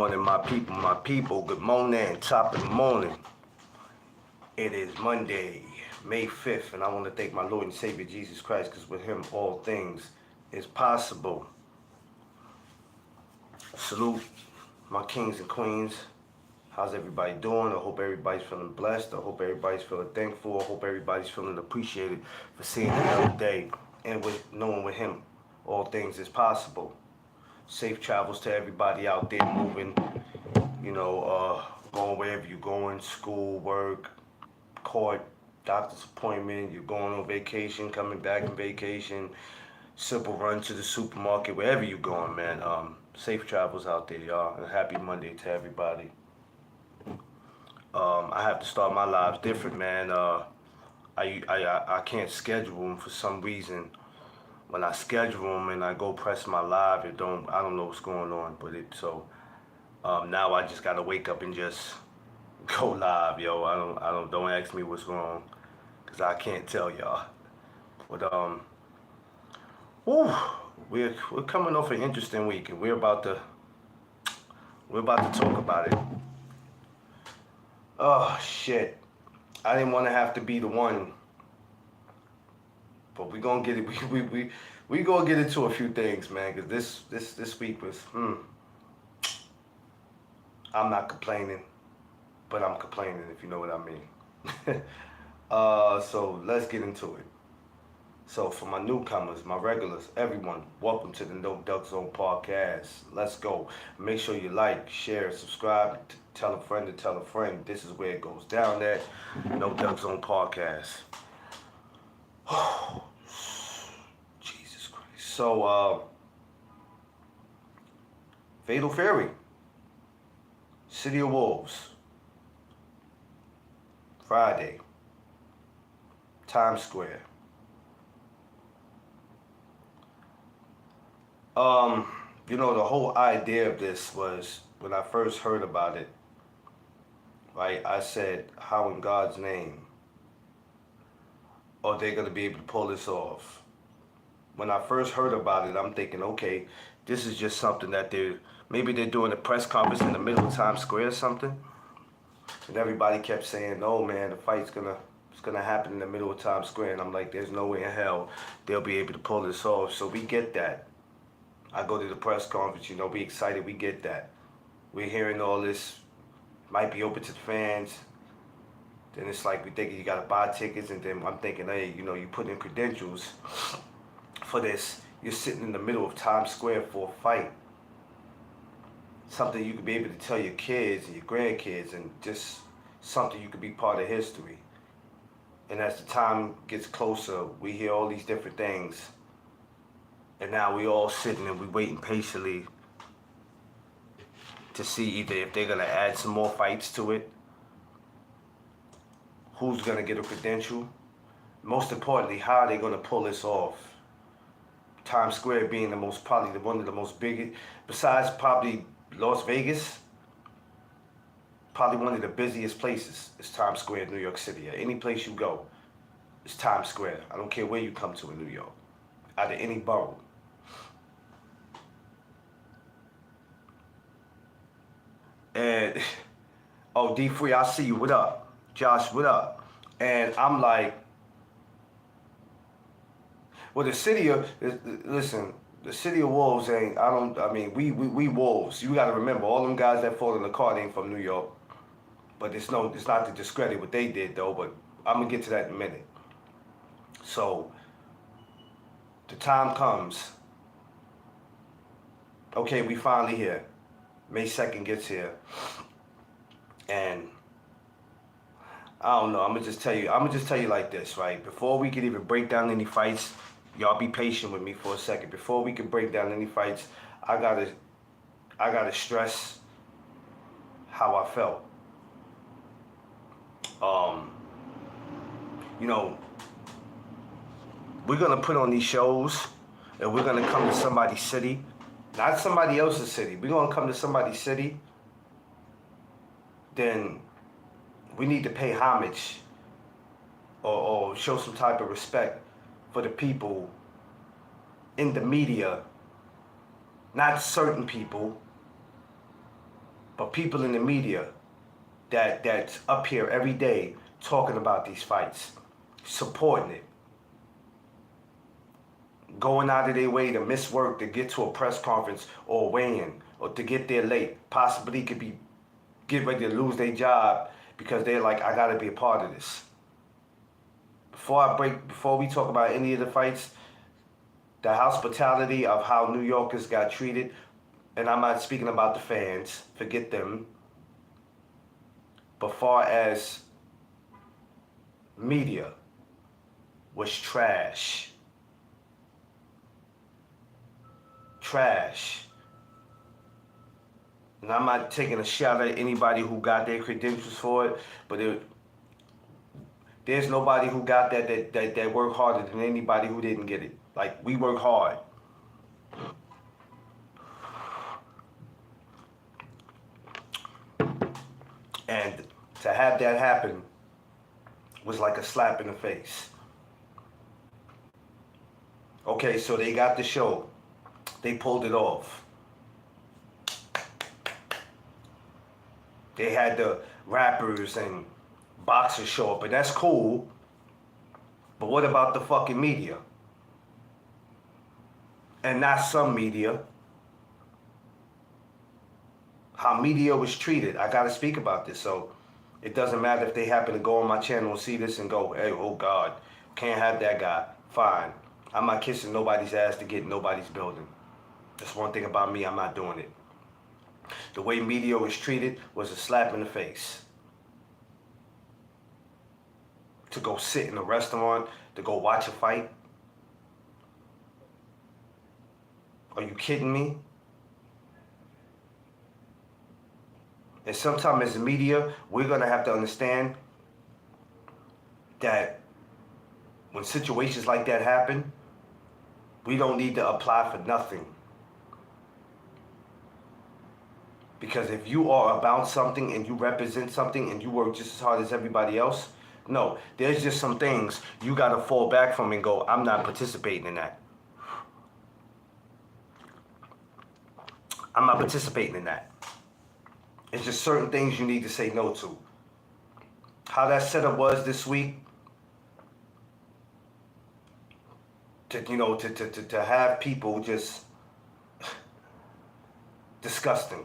morning, my people, my people. Good morning, top of the morning. It is Monday, May 5th, and I want to thank my Lord and Savior Jesus Christ, because with him all things is possible. Salute my kings and queens. How's everybody doing? I hope everybody's feeling blessed. I hope everybody's feeling thankful. I hope everybody's feeling appreciated for seeing another day and with knowing with him all things is possible. Safe travels to everybody out there moving, going wherever you're going, school, work, court, doctor's appointment, you're going on vacation, coming back from vacation, simple run to the supermarket, wherever you're going, man. Safe travels out there, y'all, and happy Monday to everybody. I have to start my lives different, man. I can't schedule them for some reason. When I schedule them and I go press my live, I don't know what's going on, but now I just gotta wake up and just go live, yo. Don't ask me what's wrong, cause I can't tell y'all. But we're coming off an interesting week, and we're about to talk about it. Oh shit! I didn't want to have to be the one, but we gonna get it. We gonna get into a few things, man. Cause this week was I'm not complaining, but I'm complaining, if you know what I mean. So let's get into it. So for my newcomers, my regulars, everyone, welcome to the No Duck Zone podcast. Let's go. Make sure you like, share, subscribe, tell a friend to tell a friend. This is where it goes down at No Duck Zone podcast. Oh, Jesus Christ. So, Fatal Fury, City of Wolves, Friday, Times Square. The whole idea of this was, when I first heard about it, right, I said, how in God's name are they going to be able to pull this off? When I first heard about it, I'm thinking, okay, this is just something that maybe they're doing a press conference in the middle of Times Square or something. And everybody kept saying, no, man, the fight's gonna happen in the middle of Times Square. And I'm like, there's no way in hell they'll be able to pull this off. So we get that. I go to the press conference, we excited, we get that. We're hearing all this, might be open to the fans. Then it's like we thinking you gotta buy tickets, and then I'm thinking, hey, you put in credentials for this. You're sitting in the middle of Times Square for a fight. Something you could be able to tell your kids and your grandkids, and just something you could be part of history. And as the time gets closer, we hear all these different things. And now we all sitting and we waiting patiently to see either if they're gonna add some more fights to it, who's gonna get a credential, most importantly, how are they gonna pull this off? Times Square being probably one of the most biggest, besides probably Las Vegas, probably one of the busiest places is Times Square, New York City. Any place you go, it's Times Square. I don't care where you come to in New York, out of any borough. And, oh, D3, I see you. What up? Josh, what up? And I'm like, well, the city of Wolves we Wolves. You got to remember, all them guys that fought in the car, they ain't from New York. But it's not to discredit what they did, though, but I'm going to get to that in a minute. So, the time comes. Okay, we finally here. May 2nd gets here. And I don't know, I'm gonna just tell you like this, right? Before we can even break down any fights, y'all be patient with me for a second. Before we can break down any fights, I gotta stress how I felt. We're gonna put on these shows, and we're gonna come to somebody's city, not somebody else's city. We're gonna come to somebody's city. Then we need to pay homage or show some type of respect for the people in the media, not certain people, But people in the media that's up here every day talking about these fights, supporting it, going out of their way to miss work to get to a press conference or weigh-in or to get there late, possibly could be get ready to lose their job because they're like, I gotta be a part of this. Before we talk about any of the fights, the hospitality of how New Yorkers got treated, and I'm not speaking about the fans, forget them, but far as media was trash. Trash. And I'm not taking a shot at anybody who got their credentials for it, but there's nobody who got that worked harder than anybody who didn't get it. Like, we work hard. And to have that happen was like a slap in the face. Okay, so they got the show. They pulled it off. They had the rappers and boxers show up, and that's cool. But what about the fucking media? And not some media. How media was treated. I gotta speak about this. So it doesn't matter if they happen to go on my channel and see this and go, hey, oh God, can't have that guy. Fine. I'm not kissing nobody's ass to get in nobody's building. That's one thing about me, I'm not doing it. The way media was treated was a slap in the face. To go sit in a restaurant, to go watch a fight. Are you kidding me? And sometimes as media, we're going to have to understand that when situations like that happen, we don't need to apply for nothing. Because if you are about something and you represent something and you work just as hard as everybody else, no, there's just some things you got to fall back from and go, I'm not participating in that. I'm not participating in that. It's just certain things you need to say no to. How that setup was this week, to have people just disgusting.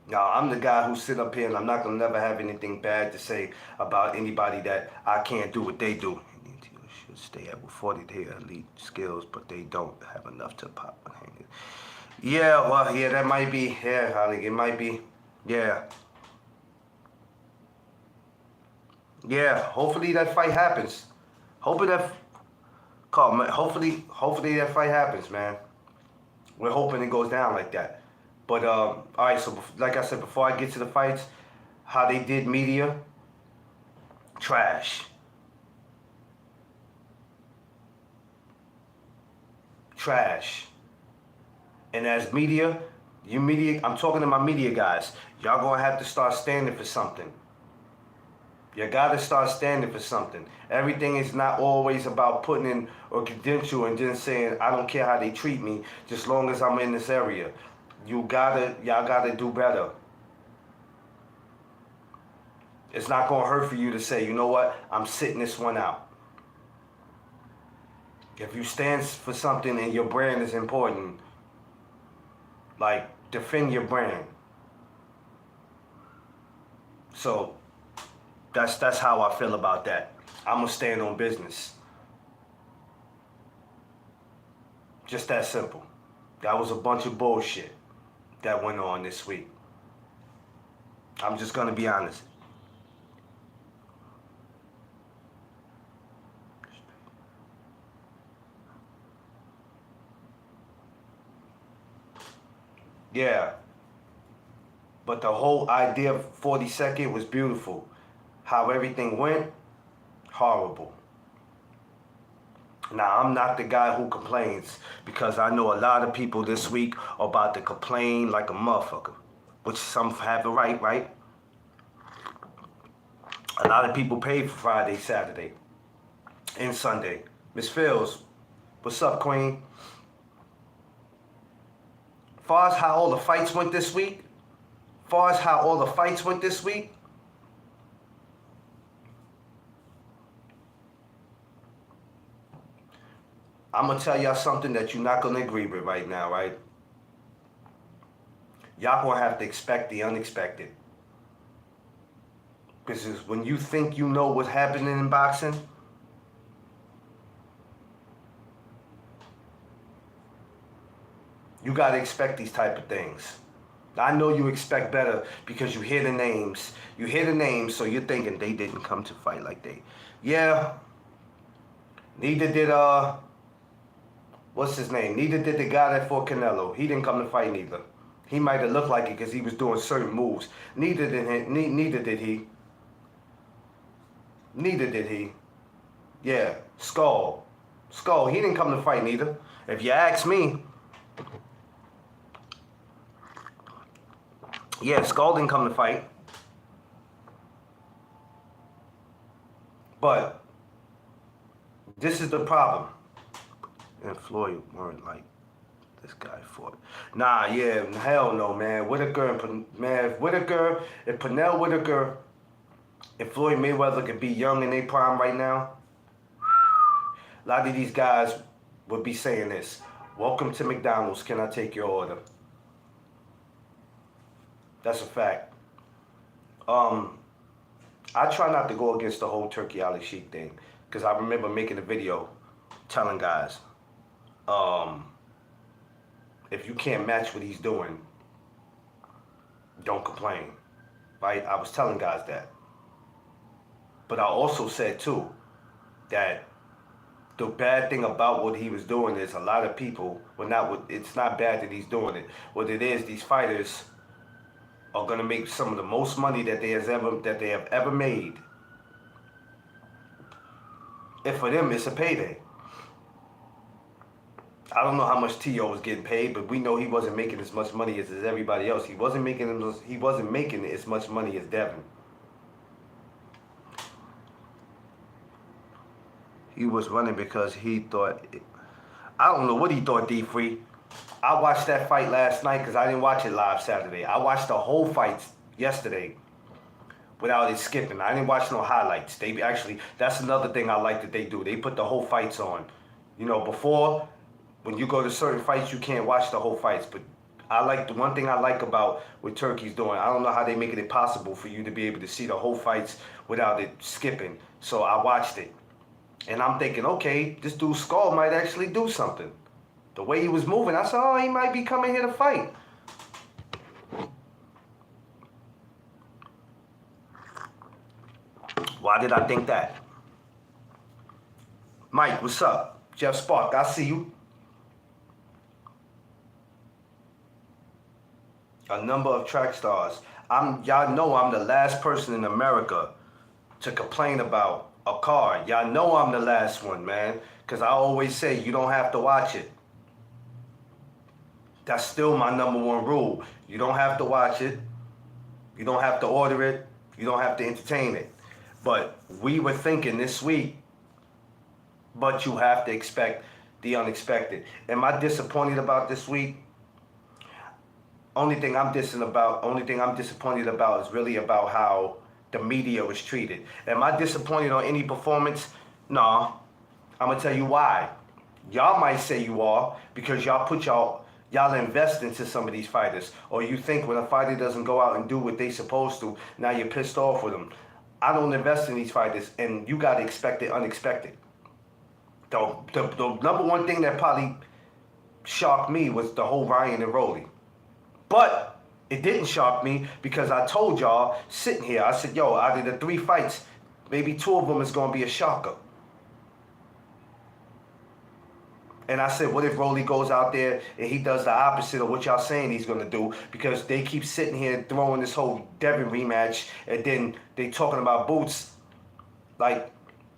Now, I'm the guy who sit up here and I'm not going to never have anything bad to say about anybody that I can't do what they do. Should stay at with 40 their elite skills, but they don't have enough to pop. Yeah, well, yeah, that might be, yeah, Holly, it might be, yeah. Yeah, hopefully that fight happens. Hopefully that fight happens, man. We're hoping it goes down like that. But, all right, so like I said, before I get to the fights, how they did media, trash. Trash. And as media, I'm talking to my media guys, y'all gonna have to start standing for something. You gotta start standing for something. Everything is not always about putting in a credential and then saying, I don't care how they treat me, just long as I'm in this area. Y'all gotta do better. It's not gonna hurt for you to say, you know what, I'm sitting this one out. If you stand for something and your brand is important, like, defend your brand. So, that's how I feel about that. I'm gonna stand on business. Just that simple. That was a bunch of bullshit that went on this week. I'm just gonna be honest. Yeah. But the whole idea of 42nd was beautiful. How everything went, horrible. Now, I'm not the guy who complains, because I know a lot of people this week are about to complain like a motherfucker, which some have the right? A lot of people paid for Friday, Saturday, and Sunday. Miss Fields, what's up, Queen? Far as how all the fights went this week, I'm going to tell y'all something that you're not going to agree with right now, right? Y'all going to have to expect the unexpected. Because when you think you know what's happening in boxing, you got to expect these type of things. I know you expect better because you hear the names. You hear the names, so you're thinking they didn't come to fight like they. Yeah. Neither did, what's his name? Neither did the guy that fought Canelo. He didn't come to fight neither. He might have looked like it because he was doing certain moves. Neither did he. Yeah, Skull, he didn't come to fight neither. If you ask me, yeah, Skull didn't come to fight. But this is the problem. And Floyd weren't like this guy fought. Nah, yeah, hell no, man. Whitaker, if Pernell Whitaker and Floyd Mayweather could be young in their prime right now, a lot of these guys would be saying this. Welcome to McDonald's. Can I take your order? That's a fact. I try not to go against the whole Turkey Ali Sheik thing because I remember making a video telling guys, if you can't match what he's doing, don't complain, right? I was telling guys that. But I also said too that the bad thing about what he was doing is a lot of people, it's not bad that he's doing it. What it is, these fighters are gonna make some of the most money that they have ever made. And for them, it's a payday. I don't know how much T.O. was getting paid, but we know he wasn't making as much money as everybody else. He wasn't making as much money as Devin. He was running because he thought, I don't know what he thought, D-Free. I watched that fight last night because I didn't watch it live Saturday. I watched the whole fight yesterday without it skipping. I didn't watch no highlights. That's another thing I like that they do. They put the whole fights on. You know, before, when you go to certain fights, you can't watch the whole fights. But the one thing I like about what Turkey's doing, I don't know how they make it possible for you to be able to see the whole fights without it skipping. So I watched it. And I'm thinking, okay, this dude's Skull might actually do something. The way he was moving, I said, oh, he might be coming here to fight. Why did I think that? Mike, what's up? Jeff Spark, I see you. A number of track stars. Y'all know I'm the last person in America to complain about a car. Y'all know I'm the last one, man. Because I always say you don't have to watch it. That's still my number one rule. You don't have to watch it. You don't have to order it. You don't have to entertain it. But we were thinking this week, but you have to expect the unexpected. Am I disappointed about this week? Only thing I'm disappointed about is really about how the media was treated. Am I disappointed on any performance? Nah. I'm gonna tell you why. Y'all might say you are because y'all invest into some of these fighters, or you think when a fighter doesn't go out and do what they supposed to, now you're pissed off with them. I don't invest in these fighters, and you gotta expect the unexpected. The number one thing that probably shocked me was the whole Ryan and Rolly. But it didn't shock me because I told y'all sitting here, I said, yo, out of the 3 fights, maybe 2 of them is going to be a shocker. And I said, what if Rolly goes out there and he does the opposite of what y'all saying he's going to do? Because they keep sitting here throwing this whole Devin rematch, and then they talking about Boots,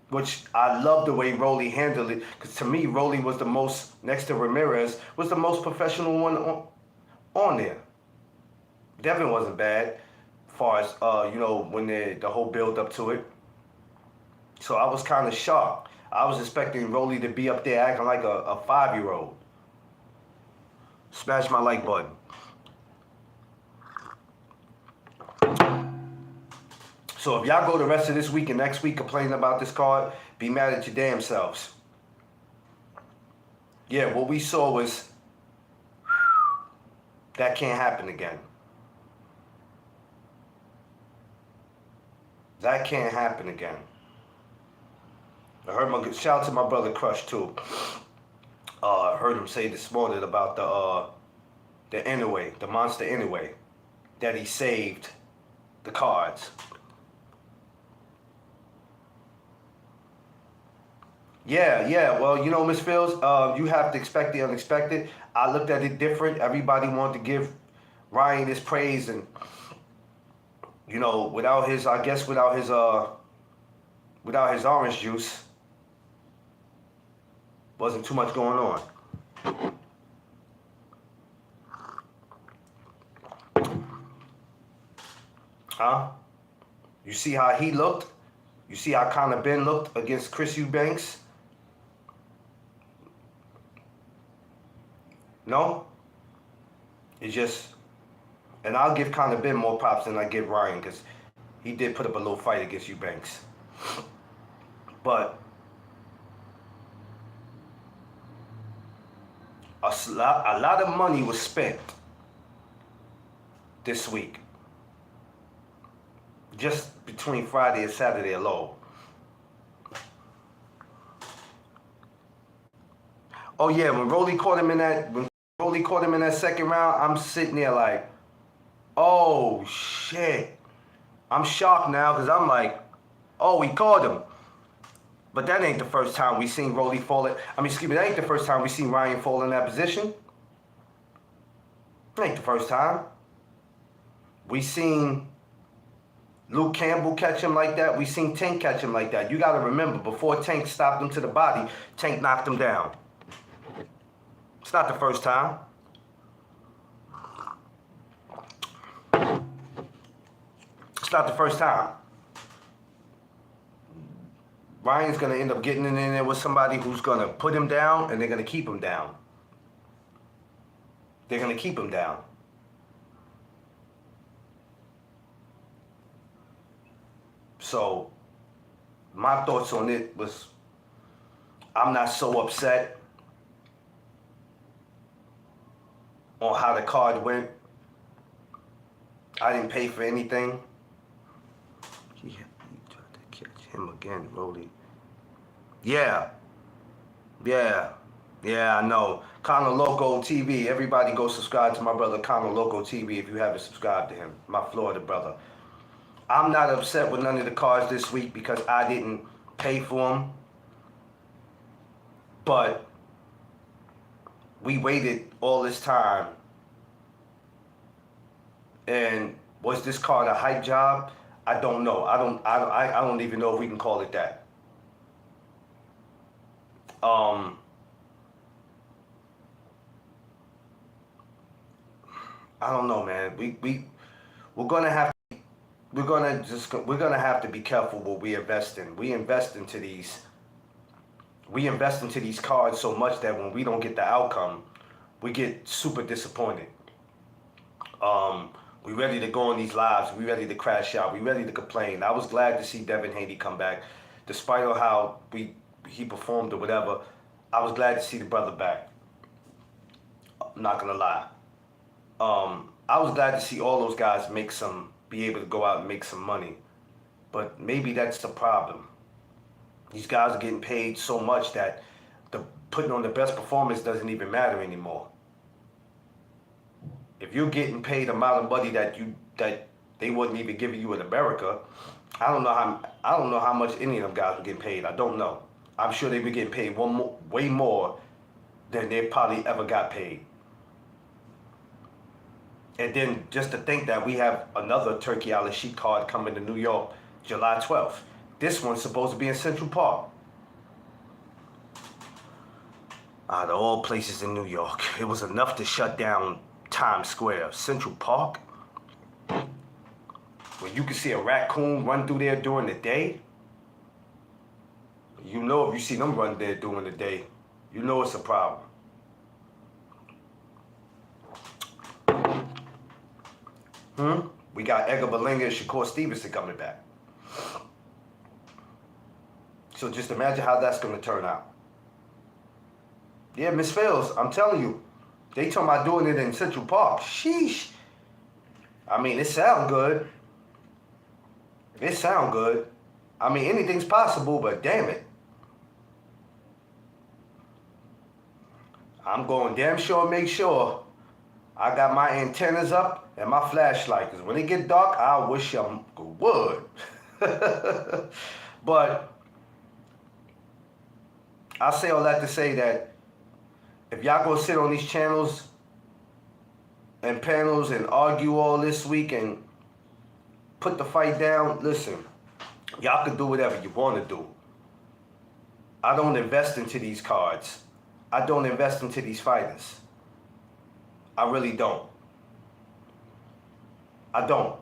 which I love the way Rolly handled it. Because to me, Rolly was the most, next to Ramirez, was the most professional one on there. Devin wasn't bad as far as, when the whole build up to it. So I was kind of shocked. I was expecting Rolly to be up there acting like a 5-year-old. Smash my like button. So if y'all go the rest of this week and next week complaining about this card, be mad at your damn selves. Yeah, what we saw was that can't happen again. That can't happen again. I heard shout out to my brother Crush too. Heard him say this morning about the Anyway, the monster Anyway, that he saved the cards. Yeah. Well, you know, Miss Fields, you have to expect the unexpected. I looked at it different. Everybody wanted to give Ryan his praise, and you know, without his orange juice, wasn't too much going on. Huh? You see how he looked? You see how Conor Ben looked against Chris Eubanks? No? It's just, and I'll give Conor Ben more props than I give Ryan, because he did put up a little fight against Eubanks. But a lot of money was spent this week, just between Friday and Saturday alone. Oh yeah, when Rolly caught him in that second round, I'm sitting there like, oh shit. I'm shocked now because I'm like, oh, he caught him. But that ain't the first time we seen Rolly fall. That ain't the first time we seen Ryan fall in that position. It ain't the first time. We seen Luke Campbell catch him like that. We seen Tank catch him like that. You got to remember, before Tank stopped him to the body, Tank knocked him down. It's not the first time. It's not the first time. Ryan's going to end up getting in there with somebody who's going to put him down, and they're going to keep him down. They're going to keep him down. So, my thoughts on it was, I'm not so upset on how the card went. I didn't pay for anything. Yeah, you tried to catch him again, Rolly. Yeah, I know. Conor Loco TV. Everybody go subscribe to my brother Conor Loco TV if you haven't subscribed to him. My Florida brother. I'm not upset with none of the cards this week because I didn't pay for them. But we waited all this time. And was this card a hype job? I don't know. I don't even know if we can call it that. I don't know, man. We're gonna have to be careful what we invest in. We invest into these cards so much that when we don't get the outcome, we get super disappointed. We ready to go on these lives. We ready to crash out. We ready to complain. I was glad to see Devin Haney come back, despite of how he performed or whatever. I was glad to see the brother back. I'm not gonna lie. I was glad to see all those guys be able to go out and make some money. But maybe that's the problem. These guys are getting paid so much that putting on the best performance doesn't even matter anymore. If you're getting paid amount of money that they wouldn't even give you in America, I don't know how much any of them guys were getting paid. I don't know. I'm sure they were getting paid way more than they probably ever got paid. And then just to think that we have another Turkey Island Sheik card coming to New York July 12th. This one's supposed to be in Central Park. Out of all places in New York, it was enough to shut down Times Square. Central Park? Where you can see a raccoon run through there during the day? You know if you see them run there during the day, you know it's a problem. We got Belinga and Shakor Stevenson coming back. So just imagine how that's going to turn out. Yeah, Miss Phils, I'm telling you, they talking about doing it in Central Park. Sheesh. I mean, it sound good. It sound good. I mean, anything's possible, but damn it. I'm going damn sure make sure I got my antennas up and my flashlight. Because when it get dark, I wish I would. But I say all that to say that if y'all gonna sit on these channels and panels and argue all this week and put the fight down, listen, y'all can do whatever you want to do. I don't invest into these cards. I don't invest into these fighters. I really don't. I don't.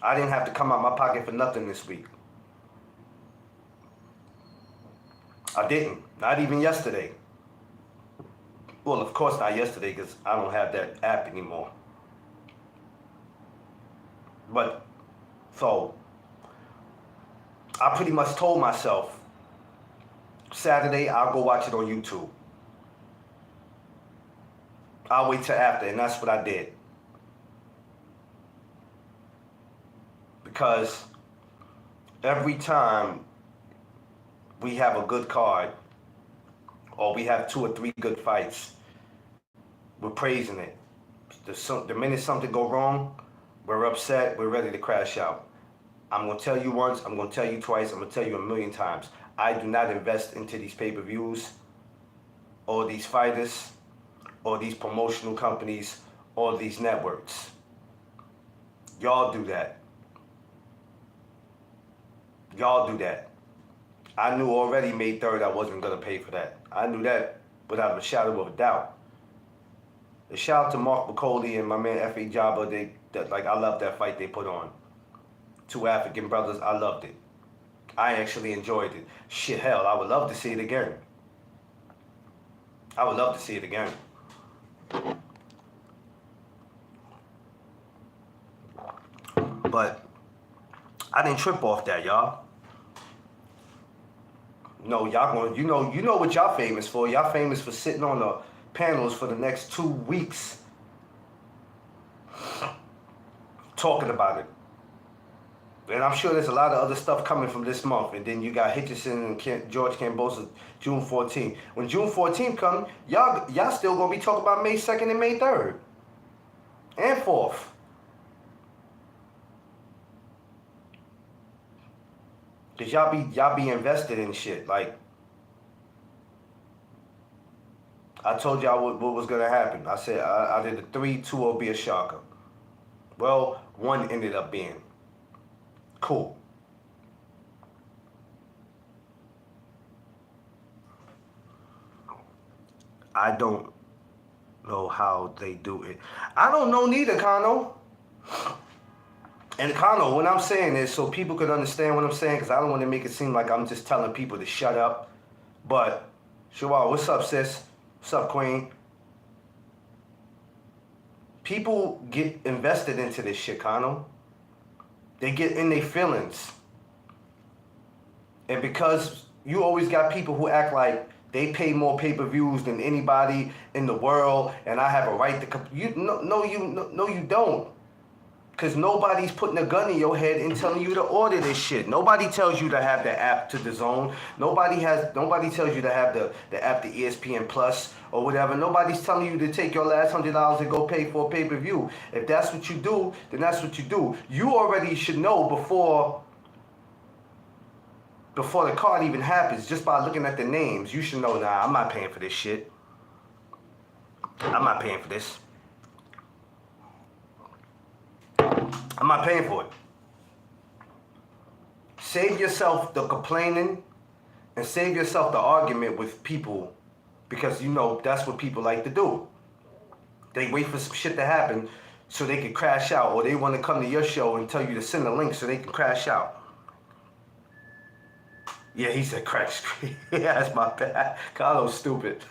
I didn't have to come out my pocket for nothing this week. I didn't. Not even yesterday. Well, of course not yesterday because I don't have that app anymore. But, so, I pretty much told myself, Saturday, I'll go watch it on YouTube. I'll wait till after, and that's what I did. Because every time we have a good card, or we have 2 or 3 good fights, we're praising it. The minute something go wrong, we're upset, we're ready to crash out. I'm going to tell you once, I'm going to tell you twice, I'm going to tell you a million times. I do not invest into these pay-per-views, or these fighters, or these promotional companies, or these networks. Y'all do that. Y'all do that. I knew already May 3rd I wasn't going to pay for that. I knew that without a shadow of a doubt. A shout out to Mark McColey and my man F.A. Jabba. I love that fight they put on. 2 African brothers, I loved it. I actually enjoyed it. Shit, hell, I would love to see it again. I would love to see it again. But I didn't trip off that, y'all. No, y'all going, you know what y'all famous for. Y'all famous for sitting on the panels for the next 2 weeks talking about it. And I'm sure there's a lot of other stuff coming from this month. And then you got Hitchison and George Cambosa June 14th. When June 14th comes, y'all still going to be talking about May 2nd and May 3rd. And 4th. Because y'all be invested in shit. Like, I told y'all what was going to happen. I said I did a 3-2 will be a shocker. Well, 1 ended up being. Cool. I don't know how they do it. I don't know neither, Kano. And Kano, what I'm saying is so people could understand what I'm saying, because I don't want to make it seem like I'm just telling people to shut up. But, Shawar, what's up, sis? What's up, Queen? People get invested into this shit, Kano. They get in their feelings. And because you always got people who act like they pay more pay-per-views than anybody in the world, and I have a right to... No, you don't. Because nobody's putting a gun in your head and telling you to order this shit. Nobody tells you to have the app to DAZN. Nobody tells you to have the app to ESPN Plus or whatever. Nobody's telling you to take your last $100 and go pay for a pay-per-view. If that's what you do, then that's what you do. You already should know before the card even happens, just by looking at the names. You should know, nah, I'm not paying for this shit. I'm not paying for this. I'm not paying for it. Save yourself the complaining and save yourself the argument with people, because you know that's what people like to do. They wait for some shit to happen so they can crash out, or they want to come to your show and tell you to send a link so they can crash out. Yeah, he said crack screen. Yeah, that's my bad. Carlo's stupid.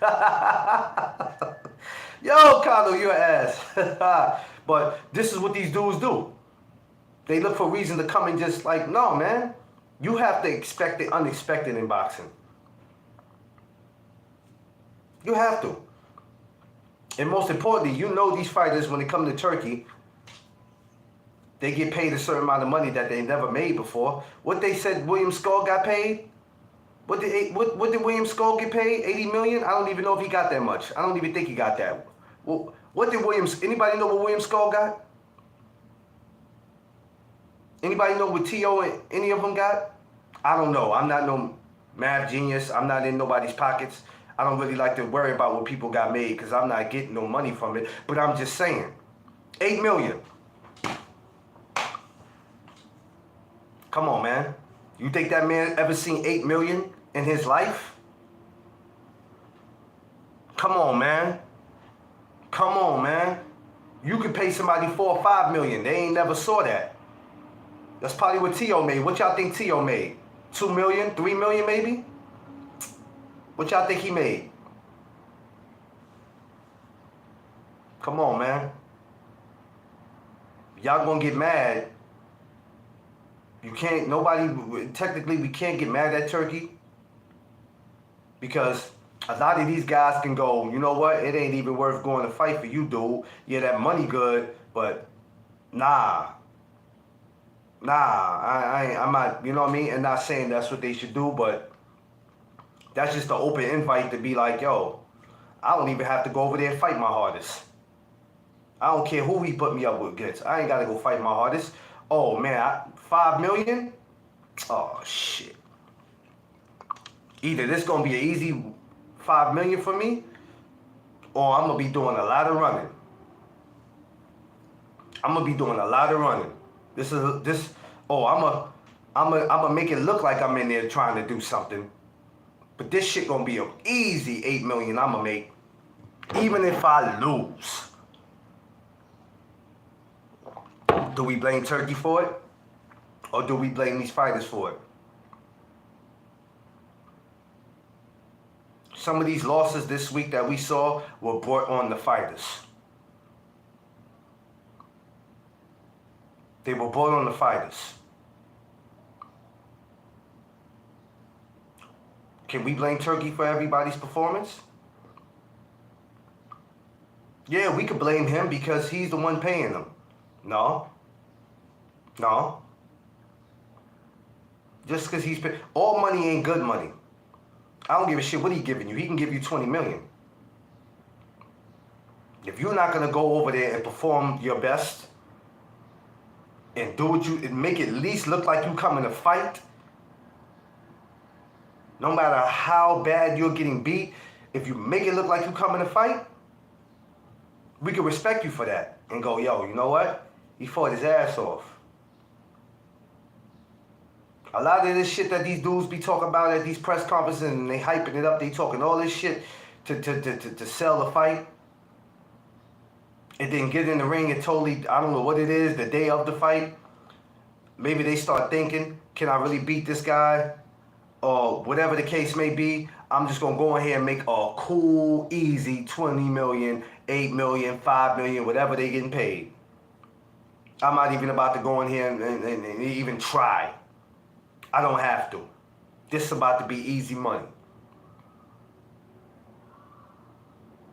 Yo, Carlo, you're an ass. But this is what these dudes do. They look for a reason to come and just like, no, man. You have to expect the unexpected in boxing. You have to. And most importantly, you know these fighters, when it comes to Turkey, they get paid a certain amount of money that they never made before. What they said William Skull got paid? What did William Skull get paid? 80 million? I don't even know if he got that much. I don't even think he got that. Well, what did anybody know what William Skull got? Anybody know what T.O. and any of them got? I don't know. I'm not no math genius. I'm not in nobody's pockets. I don't really like to worry about what people got made because I'm not getting no money from it. But I'm just saying, 8 million. Come on, man. You think that man ever seen 8 million in his life? Come on, man. Come on, man. You could pay somebody 4 or 5 million. They ain't never saw that. That's probably what T.O. made. What y'all think T.O. made? 2 million? 3 million maybe? What y'all think he made? Come on, man. Y'all gonna get mad. You can't, technically we can't get mad at Turkey because a lot of these guys can go, you know what, it ain't even worth going to fight for you, dude. Yeah, that money good, but nah, I'm not, you know what I mean? And not saying that's what they should do, but that's just an open invite to be like, yo, I don't even have to go over there and fight my hardest. I don't care who he put me up with against. I ain't got to go fight my hardest. Oh, man, 5 million? Oh, shit. Either this going to be an easy 5 million for me, or I'm going to be doing a lot of running. I'm going to be doing a lot of running. I'm gonna make it look like I'm in there trying to do something. But this shit going to be an easy 8 million I'm going to make, even if I lose. Do we blame Turkey for it? Or do we blame these fighters for it? Some of these losses this week that we saw were brought on the fighters. They were brought on the fighters. Can we blame Turkey for everybody's performance? Yeah, we could blame him because he's the one paying them. No. Just because he's paying. All money ain't good money. I don't give a shit what he giving you. He can give you 20 million. If you're not going to go over there and perform your best and do what and make it at least look like you coming to fight, no matter how bad you're getting beat, if you make it look like you coming to fight, we can respect you for that and go, yo, you know what? He fought his ass off. A lot of this shit that these dudes be talking about at these press conferences and they hyping it up, they talking all this shit to sell the fight. And then get in the ring and totally, I don't know what it is, the day of the fight. Maybe they start thinking, can I really beat this guy? Or whatever the case may be, I'm just going to go in here and make a cool, easy 20 million, 8 million, 5 million, whatever they getting paid. I'm not even about to go in here and even try. I don't have to. This is about to be easy money.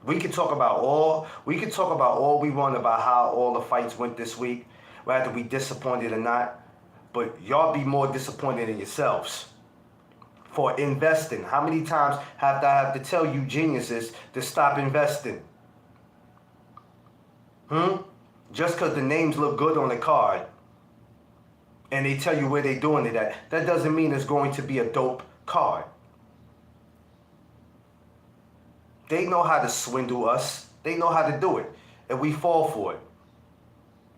We can talk about all we want about how all the fights went this week, whether we disappointed or not. But y'all be more disappointed in yourselves for investing. How many times have I have to tell you geniuses to stop investing? Just because the names look good on the card and they tell you where they're doing it at, that doesn't mean it's going to be a dope card. They know how to swindle us. They know how to do it. And we fall for it.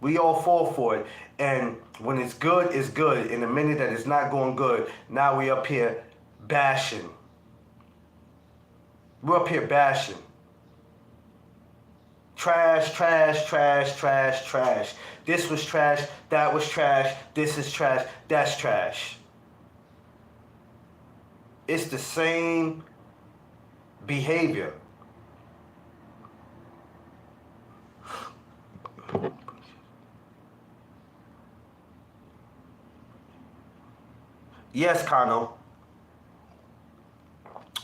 We all fall for it. And when it's good, it's good. In the minute that it's not going good, now we up here bashing. We're up here bashing. Trash, trash, trash, trash, trash. This was trash. That was trash. This is trash. That's trash. It's the same behavior. Yes, Kano.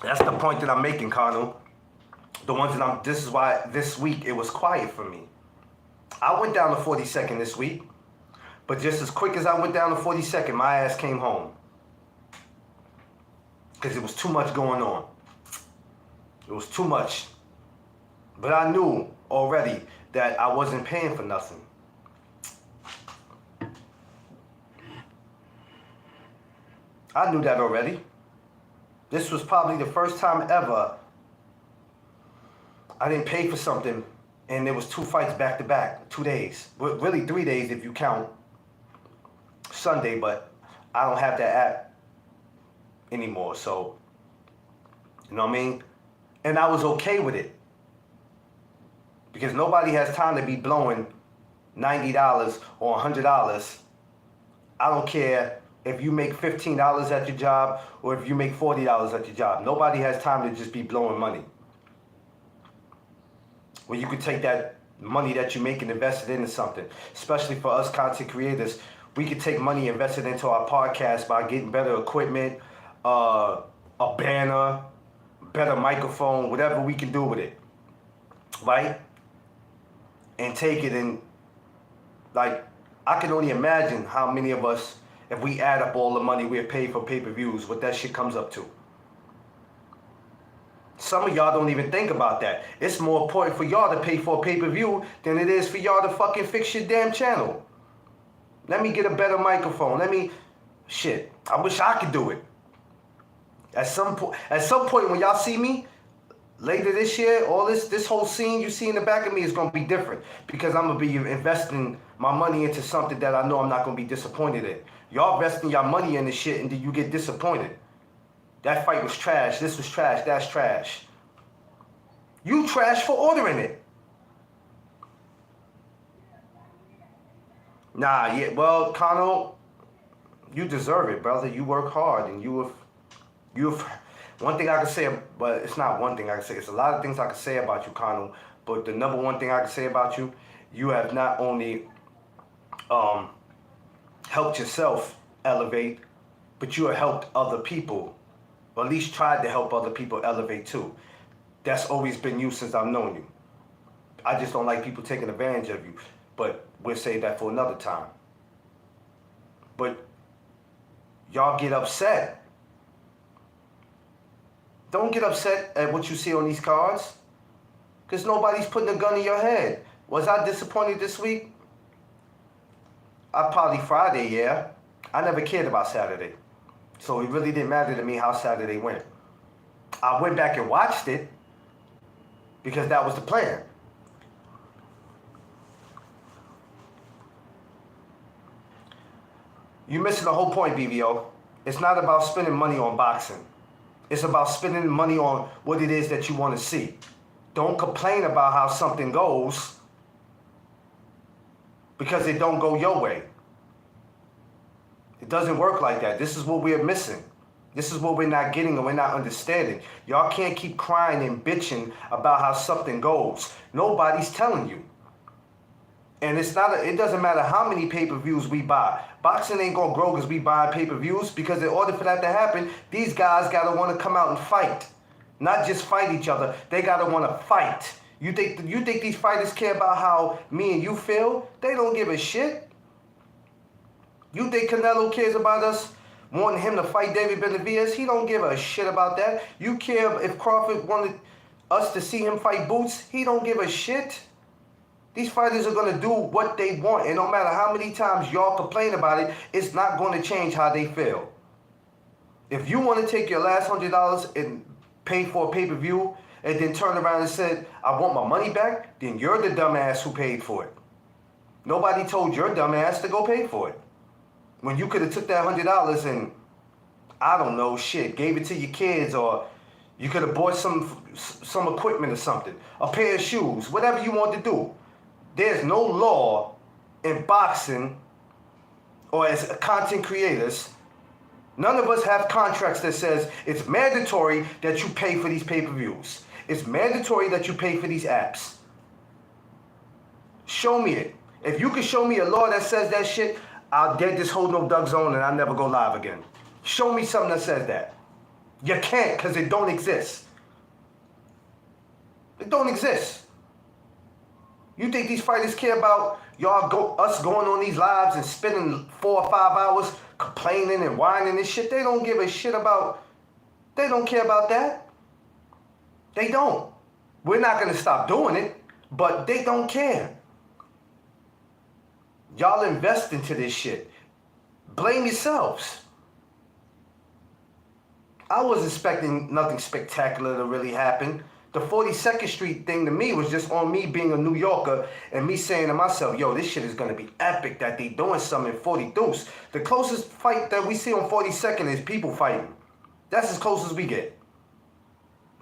That's the point that I'm making, Kano. This is why this week it was quiet for me. I went down to 42nd this week, but just as quick as I went down to 42nd, my ass came home. Because it was too much going on. It was too much. But I knew already that I wasn't paying for nothing. I knew that already. This was probably the first time ever I didn't pay for something and there was 2 fights back to back, 2 days. Really 3 days if you count Sunday, but I don't have that app anymore, so, you know what I mean? And I was okay with it. Because nobody has time to be blowing $90 or $100. I don't care if you make $15 at your job or if you make $40 at your job. Nobody has time to just be blowing money. Well, you could take that money that you make and invest it into something. Especially for us content creators, we could take money and invest it into our podcast by getting better equipment, a banner, better microphone, whatever we can do with it, right? And take it and, like, I can only imagine how many of us, if we add up all the money we have paid for pay-per-views, what that shit comes up to. Some of y'all don't even think about that. It's more important for y'all to pay for a pay-per-view than it is for y'all to fucking fix your damn channel. Let me get a better microphone. Shit, I wish I could do it. At some point when y'all see me, later this year, all this whole scene you see in the back of me is going to be different because I'm going to be investing my money into something that I know I'm not going to be disappointed in. Y'all investing your money in this shit and then you get disappointed. That fight was trash. This was trash. That's trash. You trash for ordering it. Nah, yeah, well, Kano, you deserve it, brother. You work hard and you have one thing I can say, but it's not one thing I can say. It's a lot of things I can say about you, Kano. But the number one thing I can say about you, you have not only helped yourself elevate, but you have helped other people, or at least tried to help other people elevate too. That's always been you since I've known you. I just don't like people taking advantage of you, but we'll save that for another time. But y'all get upset. Don't get upset at what you see on these cards, because nobody's putting a gun in your head. Was I disappointed this week? Probably Friday, yeah. I never cared about Saturday. So it really didn't matter to me how Saturday went. I went back and watched it because that was the plan. You're missing the whole point, BBO. It's not about spending money on boxing. It's about spending money on what it is that you want to see. Don't complain about how something goes because it don't go your way. It doesn't work like that. This is what we're missing. This is what we're not getting and we're not understanding. Y'all can't keep crying and bitching about how something goes. Nobody's telling you. And it doesn't matter how many pay-per-views we buy. Boxing ain't gonna grow because we buy pay-per-views, because in order for that to happen, these guys gotta wanna come out and fight. Not just fight each other, they gotta wanna fight. You think these fighters care about how me and you feel? They don't give a shit. You think Canelo cares about us wanting him to fight David Benavidez? He don't give a shit about that. You care if Crawford wanted us to see him fight Boots? He don't give a shit. These fighters are going to do what they want, and no matter how many times y'all complain about it, it's not going to change how they feel. If you want to take your last $100 and pay for a pay-per-view and then turn around and said, I want my money back, then you're the dumbass who paid for it. Nobody told your dumbass to go pay for it. When you could have took that $100 and, I don't know, shit, gave it to your kids, or you could have bought some equipment or something, a pair of shoes, whatever you want to do. There's no law in boxing or as content creators. None of us have contracts that says it's mandatory that you pay for these pay-per-views. It's mandatory that you pay for these apps. Show me it. If you can show me a law that says that shit, I'll get this whole no duck zone and I'll never go live again. Show me something that says that. You can't, because it don't exist. It don't exist. You think these fighters care about us going on these lives and spending 4 or 5 hours complaining and whining and shit? They don't give a shit about, they don't care about that. They don't. We're not going to stop doing it, but they don't care. Y'all invest into this shit. Blame yourselves. I wasn't expecting nothing spectacular to really happen. The 42nd Street thing to me was just on me being a New Yorker and me saying to myself, yo, this shit is going to be epic that they doing something in 40 Deuce. The closest fight that we see on 42nd is people fighting. That's as close as we get.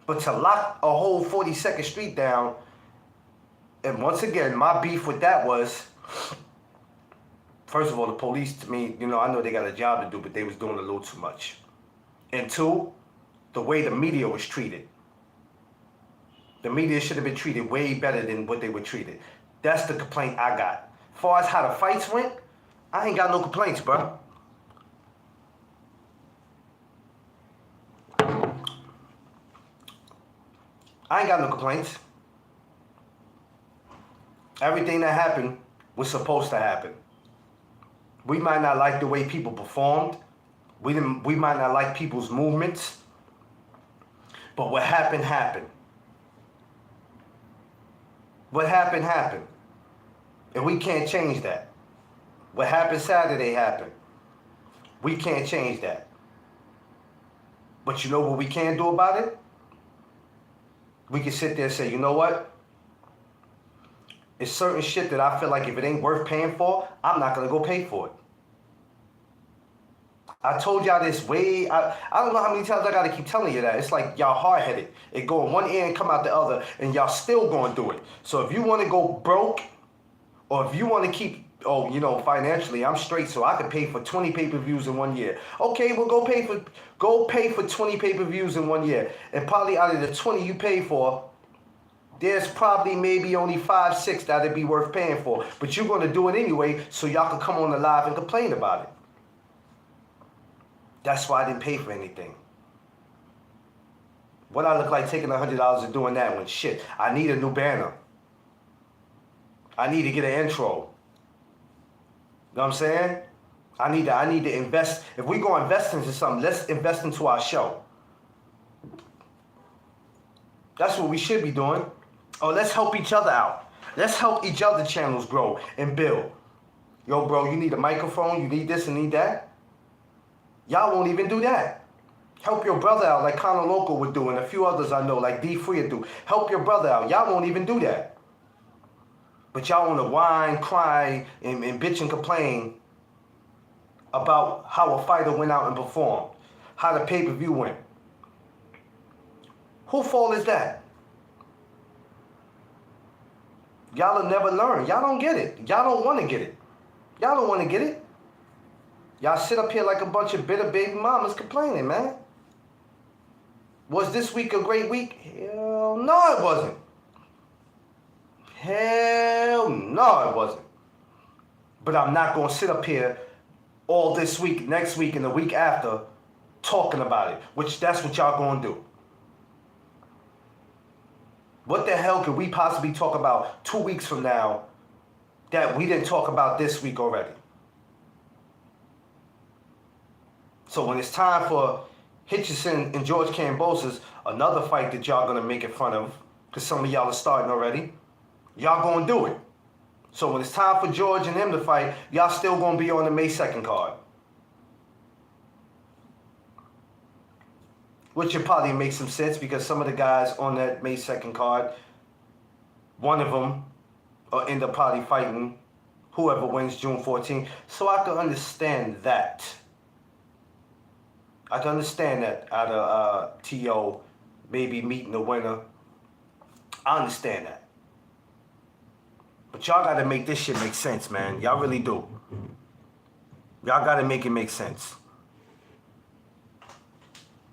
But to lock a whole 42nd Street down, and once again, my beef with that was, first of all, the police, to me, you know, I know they got a job to do, but they was doing a little too much. And two, the way the media was treated. The media should have been treated way better than what they were treated. That's the complaint I got. As far as how the fights went, I ain't got no complaints, bro. I ain't got no complaints. Everything that happened was supposed to happen. We might not like the way people performed. We might not like people's movements. But what happened, happened. What happened, happened. And we can't change that. What happened Saturday happened. We can't change that. But you know what we can do about it? We can sit there and say, you know what? It's certain shit that I feel like if it ain't worth paying for, I'm not going to go pay for it. I told y'all this way, I don't know how many times I got to keep telling you that. It's like y'all hard-headed. It go in one ear and come out the other, and y'all still going to do it. So if you want to go broke, or if you want to keep, oh, you know, financially, I'm straight, so I can pay for 20 pay-per-views in 1 year. Okay, well, go pay for 20 pay-per-views in 1 year. And probably out of the 20 you pay for, there's probably maybe only 5, 6 that'd be worth paying for. But you're going to do it anyway, so y'all can come on the live and complain about it. That's why I didn't pay for anything. What I look like taking $100 and doing that when shit, I need a new banner. I need to get an intro. You know what I'm saying? I need to invest. If we go invest into something, let's invest into our show. That's what we should be doing. Or let's help each other out. Let's help each other channels grow and build. Yo, bro, you need a microphone, you need this and need that. Y'all won't even do that. Help your brother out like Conor Local would do, and a few others I know like D Free would do. Help your brother out. Y'all won't even do that. But y'all want to whine, cry, and bitch and complain about how a fighter went out and performed, how the pay-per-view went. Whose fault is that? Y'all will never learn. Y'all don't get it. Y'all don't want to get it. Y'all don't want to get it. Y'all sit up here like a bunch of bitter baby mamas complaining, man. Was this week a great week? Hell no, it wasn't. Hell no, it wasn't. But I'm not going to sit up here all this week, next week, and the week after talking about it, which that's what y'all going to do. What the hell could we possibly talk about 2 weeks from now that we didn't talk about this week already? So when it's time for Hitchison and George Kambosos, another fight that y'all gonna make it fun of, because some of y'all are starting already, y'all gonna do it. So when it's time for George and him to fight, y'all still gonna be on the May 2nd card. Which would probably make some sense because some of the guys on that May 2nd card, one of them will end up probably fighting whoever wins June 14th. So I can understand that. I can understand that out of T.O. maybe meeting the winner. I understand that. But y'all got to make this shit make sense, man. Y'all really do. Y'all got to make it make sense.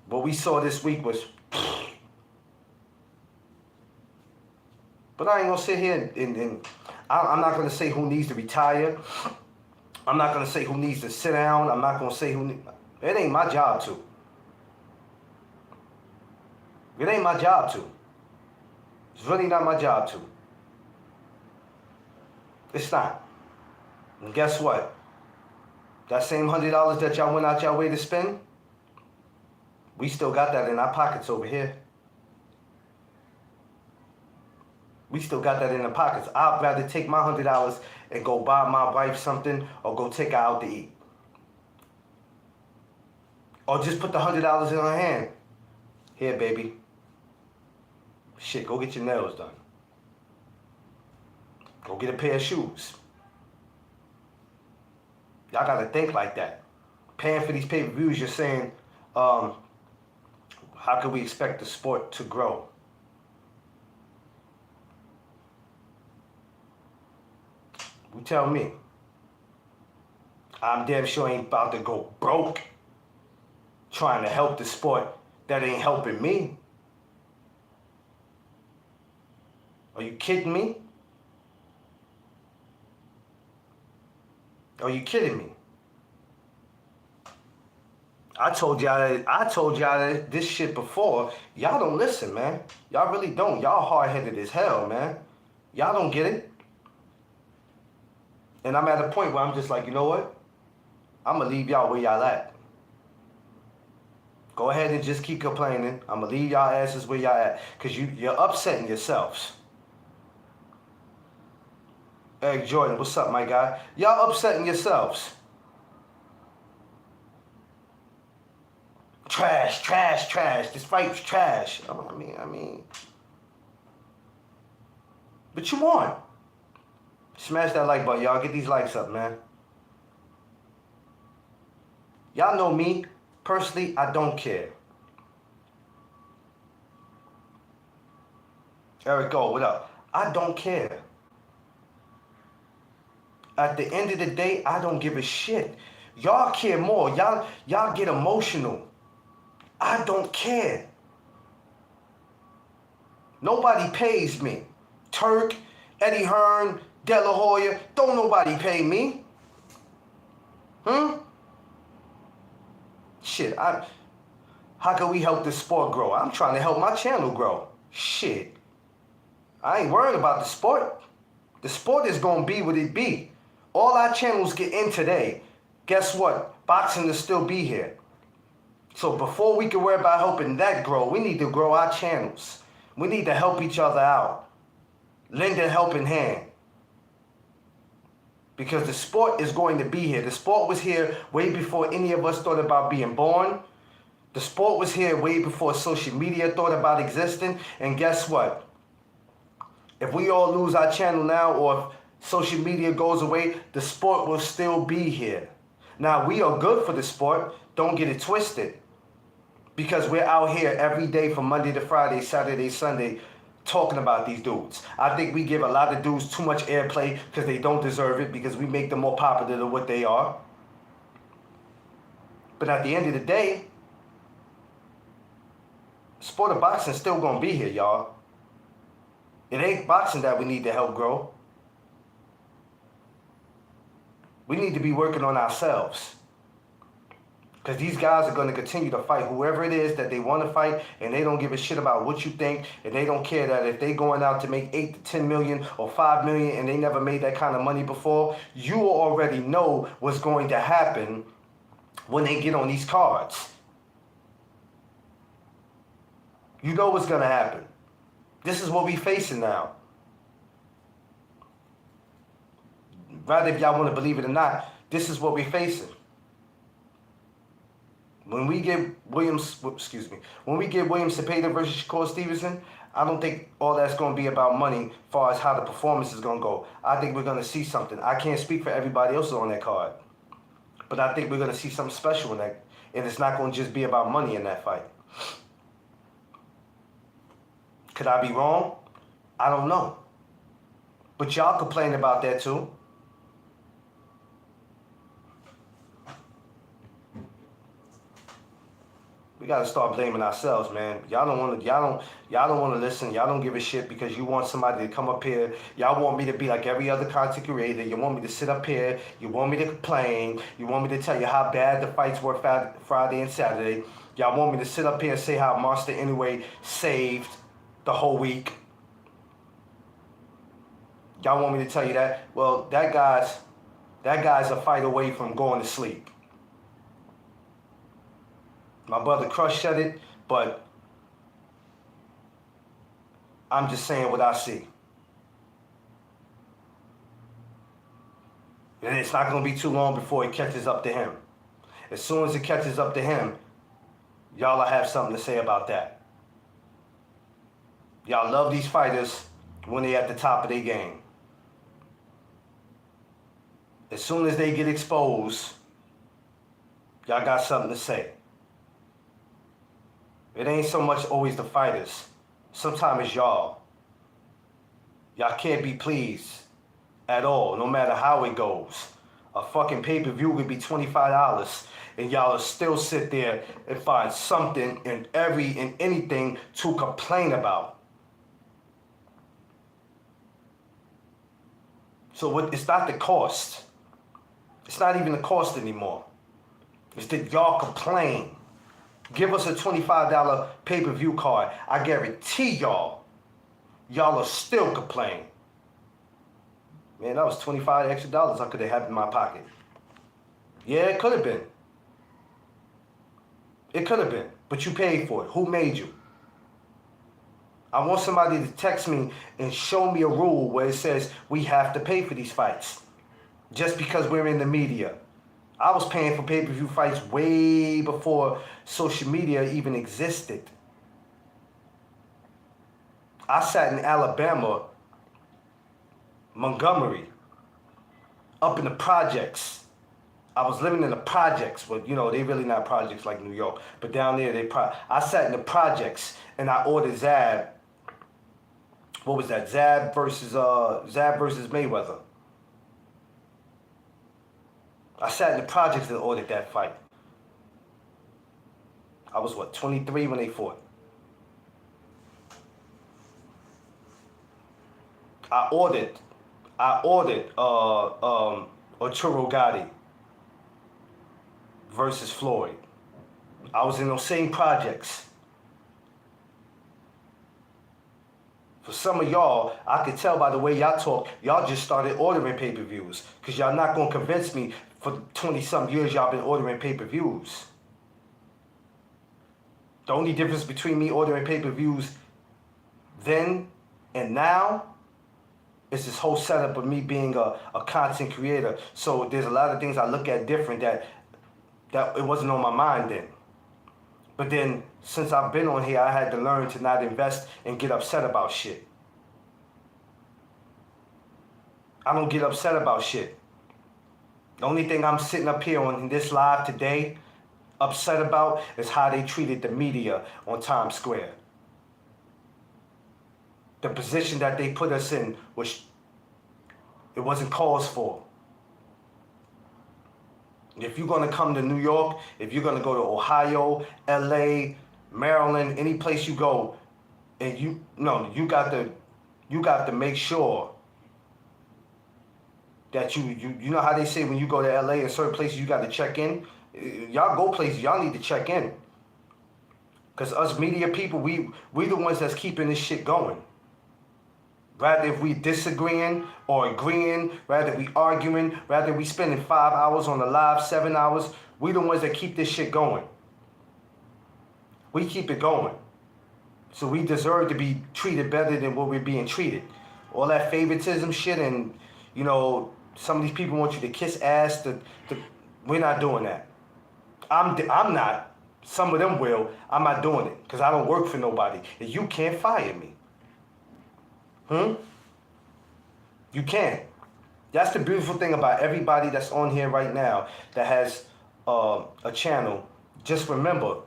What we saw this week was... But I ain't going to sit here and I'm not going to say who needs to retire. I'm not going to say who needs to sit down. I'm not going to say who... It ain't my job to. It ain't my job to. It's really not my job to. It's not. And guess what? That same $100 that y'all went out your way to spend, we still got that in our pockets over here. We still got that in the pockets. I'd rather take my $100 and go buy my wife something or go take her out to eat. Or just put the $100 in her hand. Here, baby. Shit, go get your nails done. Go get a pair of shoes. Y'all gotta think like that. Paying for these pay-per-views, you're saying, how can we expect the sport to grow? You tell me. I'm damn sure ain't about to go broke trying to help the sport that ain't helping me. Are you kidding me? Are you kidding me? I told y'all this shit before. Y'all don't listen, man. Y'all really don't. Y'all hard-headed as hell, man. Y'all don't get it. And I'm at a point where I'm just like, you know what? I'm going to leave y'all where y'all at. Go ahead and just keep complaining. I'm going to leave y'all asses where y'all at. Because you're upsetting yourselves. Eric Jordan, what's up, my guy? Y'all upsetting yourselves. Trash, trash, trash. This fight's trash. I mean. But you won. Smash that like button, y'all. Get these likes up, man. Y'all know me. Personally, I don't care. Eric Gold, what up? I don't care. At the end of the day, I don't give a shit. Y'all care more. Y'all get emotional. I don't care. Nobody pays me. Turk, Eddie Hearn, De La Hoya, don't nobody pay me. Shit, how can we help this sport grow? I'm trying to help my channel grow. Shit. I ain't worried about the sport. The sport is gonna be what it be. All our channels get in today. Guess what? Boxing will still be here. So before we can worry about helping that grow, we need to grow our channels. We need to help each other out. Lend a helping hand. Because the sport is going to be here. The sport was here way before any of us thought about being born. The sport was here way before social media thought about existing. And guess what? If we all lose our channel now, or if social media goes away, the sport will still be here. Now, we are good for the sport. Don't get it twisted. Because we're out here every day from Monday to Friday, Saturday, Sunday, talking about these dudes. I think we give a lot of dudes too much airplay because they don't deserve it, because we make them more popular than what they are. But at the end of the day, sport of boxing is still going to be here, y'all. It ain't boxing that we need to help grow. We need to be working on ourselves. Because these guys are going to continue to fight whoever it is that they want to fight, and they don't give a shit about what you think, and they don't care that if they going out to make 8 to 10 million or 5 million and they never made that kind of money before, you already know what's going to happen when they get on these cards. You know what's going to happen. This is what we facing now. Rather if y'all want to believe it or not, this is what we facing. When we get Williams Cepeda versus Shakor Stevenson, I don't think all that's going to be about money as far as how the performance is going to go. I think we're going to see something. I can't speak for everybody else on that card. But I think we're going to see something special in that. And it's not going to just be about money in that fight. Could I be wrong? I don't know. But y'all complain about that too. gotta start blaming ourselves, man. Y'all don't want to listen. Y'all don't give a shit because you want somebody to come up here. Y'all want me to be like every other content creator. You want me to sit up here. You want me to complain. You want me to tell you how bad the fights were Friday and Saturday. Y'all want me to sit up here and say how Monster Anyway saved the whole week. Y'all want me to tell you that? Well, that guy's a fight away from going to sleep. My brother Crush said it, but I'm just saying what I see. And it's not going to be too long before it catches up to him. As soon as it catches up to him, y'all will have something to say about that. Y'all love these fighters when they're at the top of their game. As soon as they get exposed, y'all got something to say. It ain't so much always the fighters. Sometimes it's y'all. Y'all can't be pleased at all, no matter how it goes. A fucking pay-per-view could be $25, and y'all will still sit there and find something in anything to complain about. So it's not the cost. It's not even the cost anymore. It's that y'all complain. Give us a $25 pay-per-view card. I guarantee y'all will still complain. Man, that was $25 extra I could have had in my pocket. Yeah, it could have been. It could have been. But you paid for it. Who made you? I want somebody to text me and show me a rule where it says we have to pay for these fights. Just because we're in the media. I was paying for pay-per-view fights way before social media even existed. I sat in Alabama, Montgomery, up in the projects. I was living in the projects, but they really not projects like New York. But down there, I sat in the projects and I ordered Zab. What was that? Zab versus Mayweather. I sat in the projects and ordered that fight. I was 23 when they fought. I ordered Arturo Gatti versus Floyd. I was in those same projects. For some of y'all, I could tell by the way y'all talk, y'all just started ordering pay-per-views. Because y'all not going to convince me for 20-some years y'all been ordering pay-per-views. The only difference between me ordering pay-per-views then and now is this whole setup of me being a content creator. So there's a lot of things I look at different that it wasn't on my mind then. But then, since I've been on here, I had to learn to not invest and get upset about shit. I don't get upset about shit. The only thing I'm sitting up here on this live today upset about is how they treated the media on Times Square. The position that they put us in it wasn't cause for. If you're going to come to New York, if you're going to go to Ohio, LA, Maryland, any place you go, and you got to make sure that you know how they say when you go to LA in certain places you got to check in. Y'all go places, y'all need to check in. Because us media people, we the ones that's keeping this shit going. Rather if we disagreeing or agreeing, rather we arguing, rather we spending 5 hours on the live, 7 hours, we the ones that keep this shit going. We keep it going. So we deserve to be treated better than what we're being treated. All that favoritism shit and, some of these people want you to kiss ass. We're not doing that. I'm not. Some of them will. I'm not doing it because I don't work for nobody. And you can't fire me. You can't. That's the beautiful thing about everybody that's on here right now that has a channel. Just remember,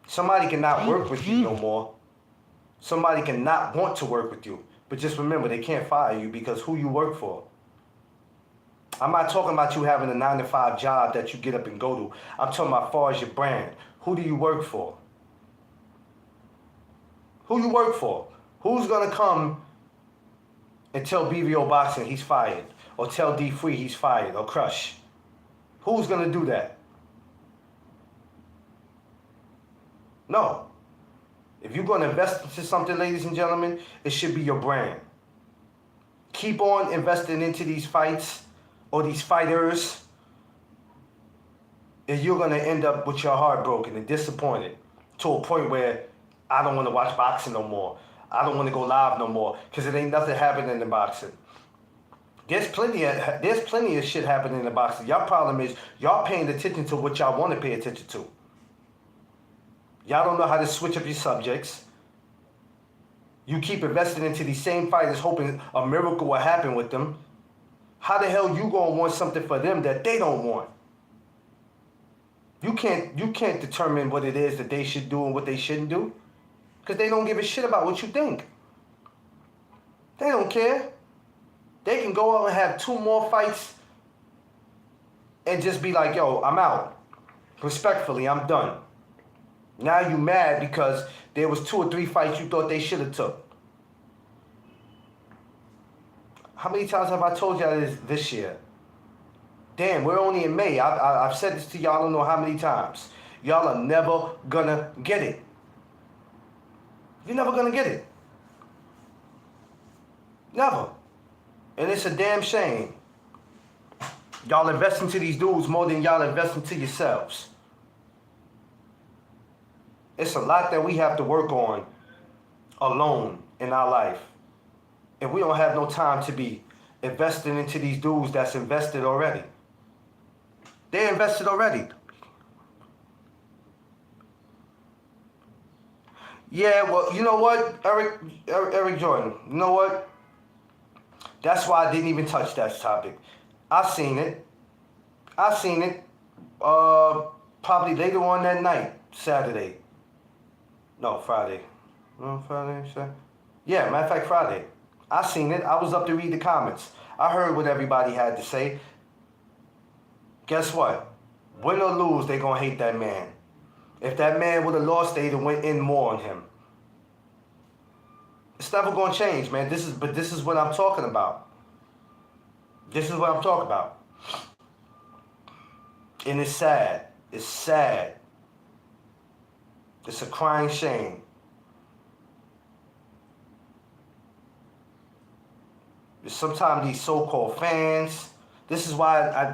somebody cannot work with you no more. Somebody cannot want to work with you. But just remember, they can't fire you because who you work for. I'm not talking about you having a 9-to-5 job that you get up and go to. I'm talking about as far as your brand. Who do you work for? Who you work for? Who's gonna come and tell BVO Boxing he's fired? Or tell D Free he's fired? Or Crush? Who's gonna do that? No. If you're gonna invest into something, ladies and gentlemen, it should be your brand. Keep on investing into these fights or these fighters, and you're gonna end up with your heart broken and disappointed to a point where I don't want to watch boxing no more. I don't want to go live no more because it ain't nothing happening in boxing. There's plenty of shit happening in boxing. Y'all problem is y'all paying attention to what y'all want to pay attention to. Y'all don't know how to switch up your subjects. You keep investing into these same fighters hoping a miracle will happen with them. How the hell you gonna want something for them that they don't want? You can't determine what it is that they should do and what they shouldn't do. Because they don't give a shit about what you think. They don't care. They can go out and have 2 more fights and just be like, yo, I'm out. Respectfully, I'm done. Now you mad because there was 2 or 3 fights you thought they should have took. How many times have I told y'all this year? Damn, we're only in May. I've said this to y'all I don't know how many times. Y'all are never gonna get it. You're never gonna get it. Never. And it's a damn shame. Y'all invest into these dudes more than y'all invest into yourselves. It's a lot that we have to work on alone in our life. And we don't have no time to be investing into these dudes that's invested already. They invested already. Yeah, well, you know what, Eric Jordan, you know what? That's why I didn't even touch that topic. I seen it. Probably later on that night, Saturday. No, Friday. No, Friday, Saturday. Yeah, matter of fact, Friday. I seen it. I was up to read the comments. I heard what everybody had to say. Guess what? Win or lose, they gonna hate that man. If that man would have lost, they'd have went in more on him. It's never gonna change, man. This is what I'm talking about. This is what I'm talking about. And it's sad. It's sad. It's a crying shame. Sometimes these so-called fans, this is why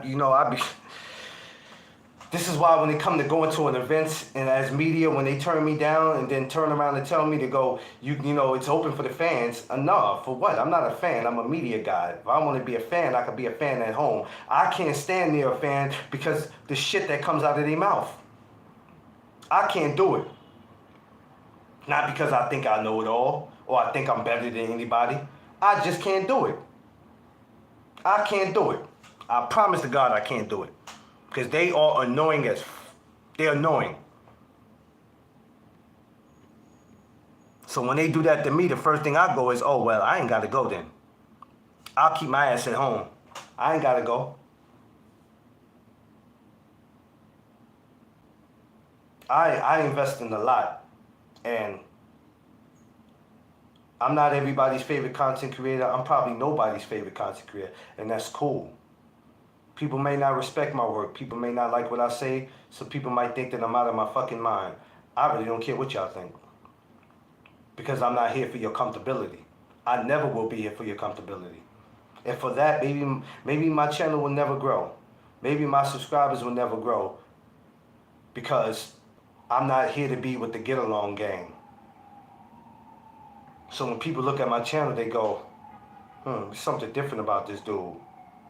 this is why when they come to go into an event and as media, when they turn me down and then turn around and tell me to go, you know, it's open for the fans. No, for what? I'm not a fan. I'm a media guy. If I want to be a fan, I could be a fan at home. I can't stand near a fan because the shit that comes out of their mouth. I can't do it. Not because I think I know it all or I think I'm better than anybody. I just can't do it. I can't do it. I promise to God I can't do it. Because they are annoying they're annoying. So when they do that to me, the first thing I go is, oh, well, I ain't got to go then. I'll keep my ass at home. I ain't got to go. I invest in a lot. And I'm not everybody's favorite content creator. I'm probably nobody's favorite content creator. And that's cool. People may not respect my work. People may not like what I say. So people might think that I'm out of my fucking mind. I really don't care what y'all think. Because I'm not here for your comfortability. I never will be here for your comfortability. And for that, maybe my channel will never grow. Maybe my subscribers will never grow. Because I'm not here to be with the get-along gang. So when people look at my channel, they go, there's something different about this dude.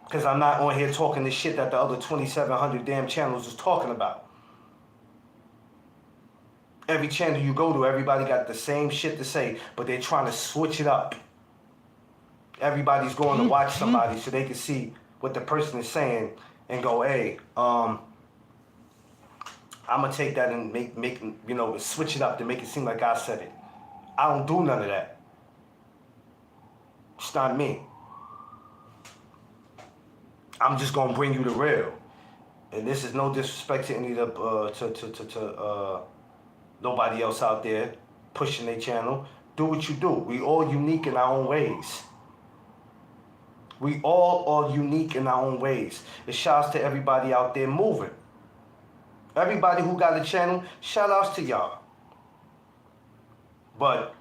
Because I'm not on here talking the shit that the other 2,700 damn channels is talking about. Every channel you go to, everybody got the same shit to say, but they're trying to switch it up. Everybody's going to watch somebody so they can see what the person is saying and go, hey, I'm going to take that and make switch it up to make it seem like I said it. I don't do none of that. It's not me. I'm just gonna bring you the real, and this is no disrespect to any of the nobody else out there. pushing their channel. Do what you do. We all unique in our own ways. We all are unique in our own ways. It shouts to everybody out there moving. Everybody who got a channel, shout outs to y'all. But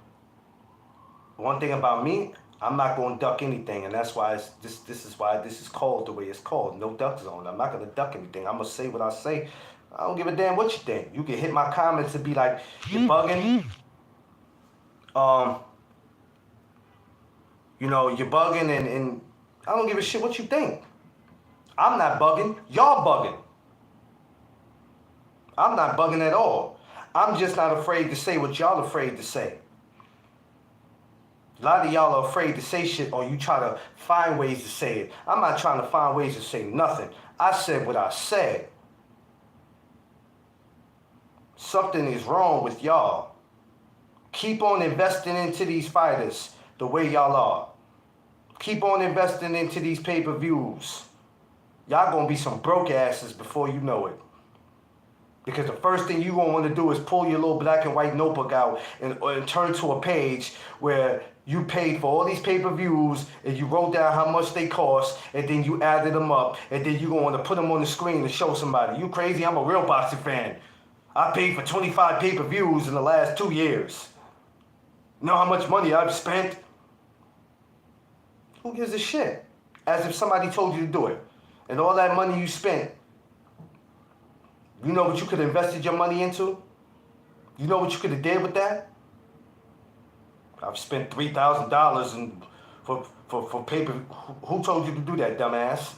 one thing about me, I'm not going to duck anything, and that's why this is why this is called the way it's called. No duck zone. I'm not going to duck anything. I'm going to say what I say. I don't give a damn what you think. You can hit my comments and be like, you're bugging. You're bugging, and I don't give a shit what you think. I'm not bugging. Y'all bugging. I'm not bugging at all. I'm just not afraid to say what y'all afraid to say. A lot of y'all are afraid to say shit, or you try to find ways to say it. I'm not trying to find ways to say nothing. I said what I said. Something is wrong with y'all. Keep on investing into these fighters the way y'all are. Keep on investing into these pay-per-views. Y'all gonna be some broke asses before you know it. Because the first thing you gonna want to do is pull your little black and white notebook out and turn to a page where you paid for all these pay-per-views and you wrote down how much they cost, and then you added them up, and then you gonna want to put them on the screen to show somebody. You crazy? I'm a real boxing fan. I paid for 25 pay-per-views in the last 2 years. You know how much money I've spent? Who gives a shit? As if somebody told you to do it. And all that money you spent, you know what you could have invested your money into? You know what you could have did with that? I've spent $3,000 for paper. Who told you to do that, dumbass?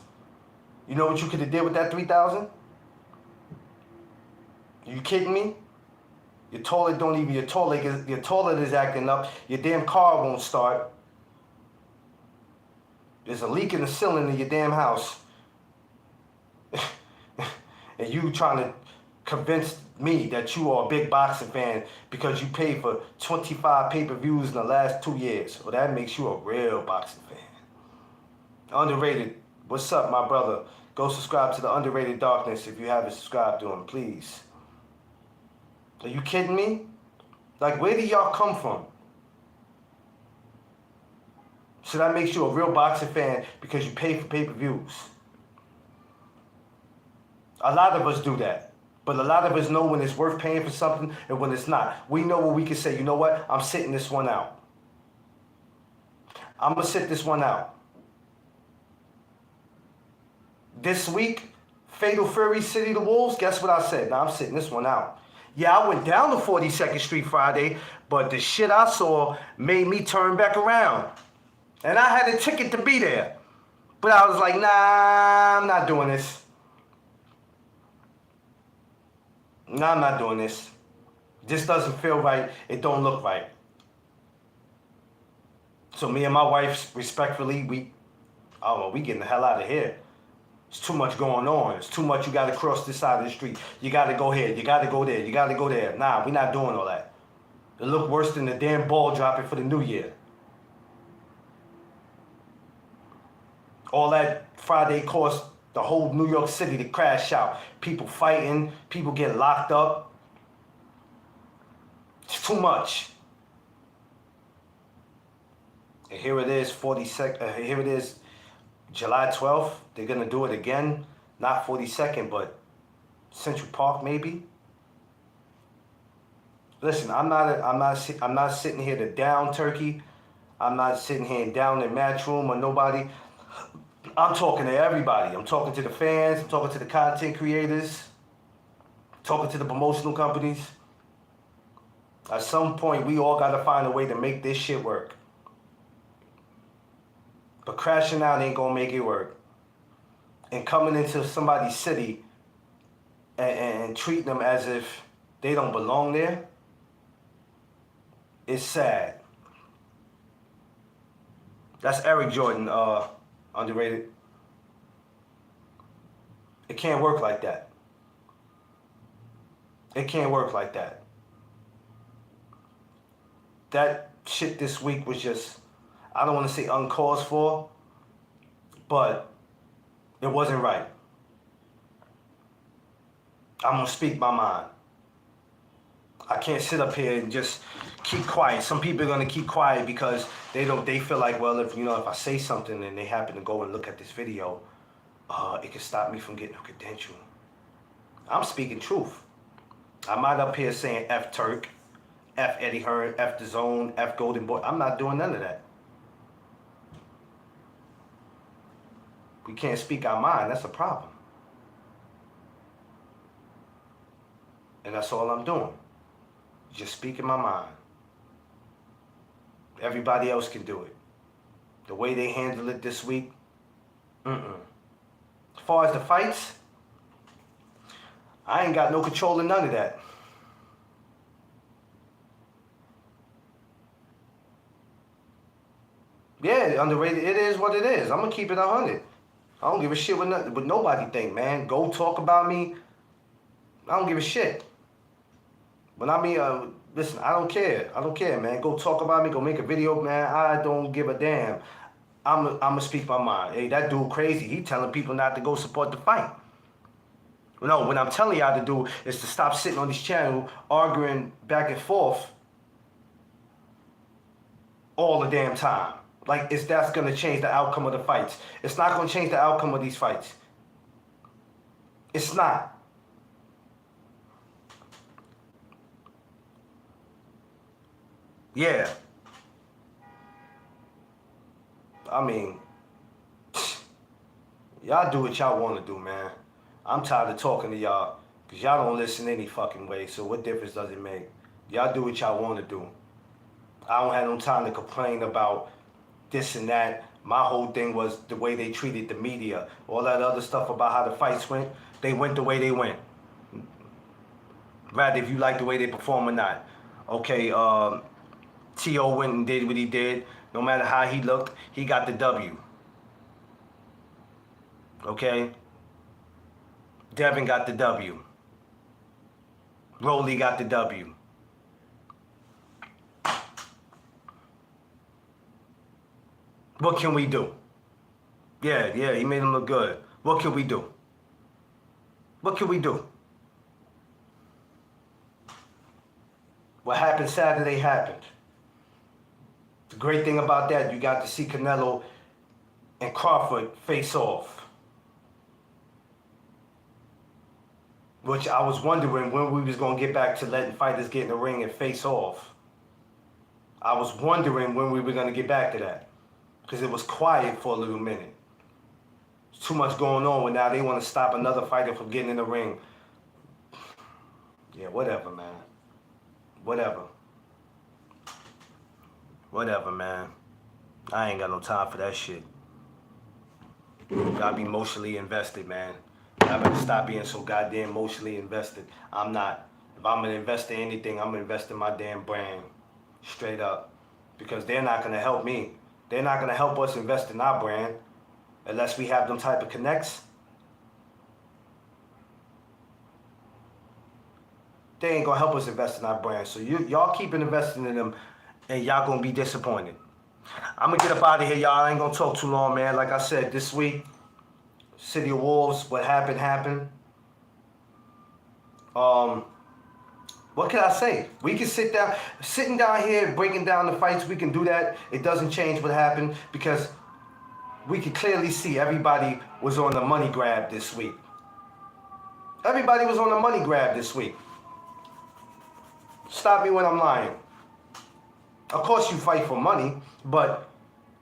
You know what you could have did with that $3,000? You kidding me? Your toilet is acting up. Your damn car won't start. There's a leak in the ceiling of your damn house. And you trying to convince me that you are a big boxing fan because you paid for 25 pay-per-views in the last 2 years. Well, that makes you a real boxing fan. Underrated. What's up, my brother? Go subscribe to the Underrated Darkness if you haven't subscribed to him, please. Are you kidding me? Like, where do y'all come from? So that makes you a real boxing fan because you pay for pay-per-views. A lot of us do that. But a lot of us know when it's worth paying for something and when it's not. We know what we can say, you know what? I'm sitting this one out. I'm going to sit this one out. This week, Fatal Fury, City of the Wolves, guess what I said? Now I'm sitting this one out. Yeah, I went down to 42nd Street Friday, but the shit I saw made me turn back around. And I had a ticket to be there. But I was like, nah, I'm not doing this. No, I'm not doing this. This doesn't feel right. It don't look right. So me and my wife, respectfully, we getting the hell out of here. It's too much going on. It's too much. You got to cross this side of the street. You got to go here. You got to go there. You got to go there. Nah, we're not doing all that. It look worse than the damn ball dropping for the new year. All that Friday cost the whole New York City to crash out. People fighting. People get locked up. It's too much. And here it is, here it is, July 12th. They're gonna do it again. Not 42nd, but Central Park maybe. Listen, I'm not sitting here to down Turkey. I'm not sitting here down the Matchroom or nobody. I'm talking to everybody. I'm talking to the fans. I'm talking to the content creators. Talking to the promotional companies. At some point, we all got to find a way to make this shit work. But crashing out ain't going to make it work. And coming into somebody's city and treating them as if they don't belong there, it's sad. That's Eric Jordan, underrated. It can't work like that. It can't work like that. That shit this week was just, I don't want to say uncalled for, but it wasn't right. I'm going to speak my mind. I can't sit up here and just keep quiet. Some people are gonna keep quiet because they feel like, well, if if I say something and they happen to go and look at this video, it can stop me from getting a credential. I'm speaking truth. I'm not up here saying F Turk, F Eddie Hearn, F the Zone, F Golden Boy. I'm not doing none of that. We can't speak our mind. That's a problem. And that's all I'm doing. Just speaking my mind. Everybody else can do it. The way they handle it this week, As far as the fights, I ain't got no control of none of that. Yeah, underrated. It is what it is. I'm gonna keep it 100. I don't give a shit what nobody think, man. Go talk about me. I don't give a shit. But I mean, listen, I don't care. I don't care, man. Go talk about me. Go make a video, man. I don't give a damn. I'ma speak my mind. Hey, that dude crazy. He telling people not to go support the fight. No, what I'm telling y'all to do is to stop sitting on this channel arguing back and forth all the damn time. Like, that's going to change the outcome of the fights. It's not going to change the outcome of these fights. It's not. Yeah. I mean, y'all do what y'all want to do, man. I'm tired of talking to y'all because y'all don't listen any fucking way. So what difference does it make? Y'all do what y'all want to do. I don't have no time to complain about this and that. My whole thing was the way they treated the media. All that other stuff about how the fights went, they went the way they went. Rather if you like the way they perform or not. Okay, T.O. went and did what he did. No matter how he looked, he got the W. Okay? Devin got the W. Rolly got the W. What can we do? Yeah, he made him look good. What can we do? What can we do? What happened Saturday happened. The great thing about that, you got to see Canelo and Crawford face off. Which I was wondering when we was going to get back to letting fighters get in the ring and face off. I was wondering when we were going to get back to that. Because it was quiet for a little minute. There's too much going on, and now they want to stop another fighter from getting in the ring. Yeah, whatever, man. Whatever. Whatever, man. I ain't got no time for that shit. Gotta be emotionally invested, man. I better stop being so goddamn emotionally invested. I'm not. If I'm gonna invest in anything, I'm gonna invest in my damn brand. Straight up. Because they're not gonna help me. They're not gonna help us invest in our brand unless we have them type of connects. They ain't gonna help us invest in our brand. So y'all keep investing in them and y'all gonna be disappointed. I'm gonna get up out of here, y'all. I ain't gonna talk too long, man. Like I said, this week, City of Wolves, what happened, happened. What can I say? We can sitting down here, breaking down the fights, we can do that. It doesn't change what happened because we can clearly see everybody was on the money grab this week. Everybody was on the money grab this week. Stop me when I'm lying. Of course you fight for money, but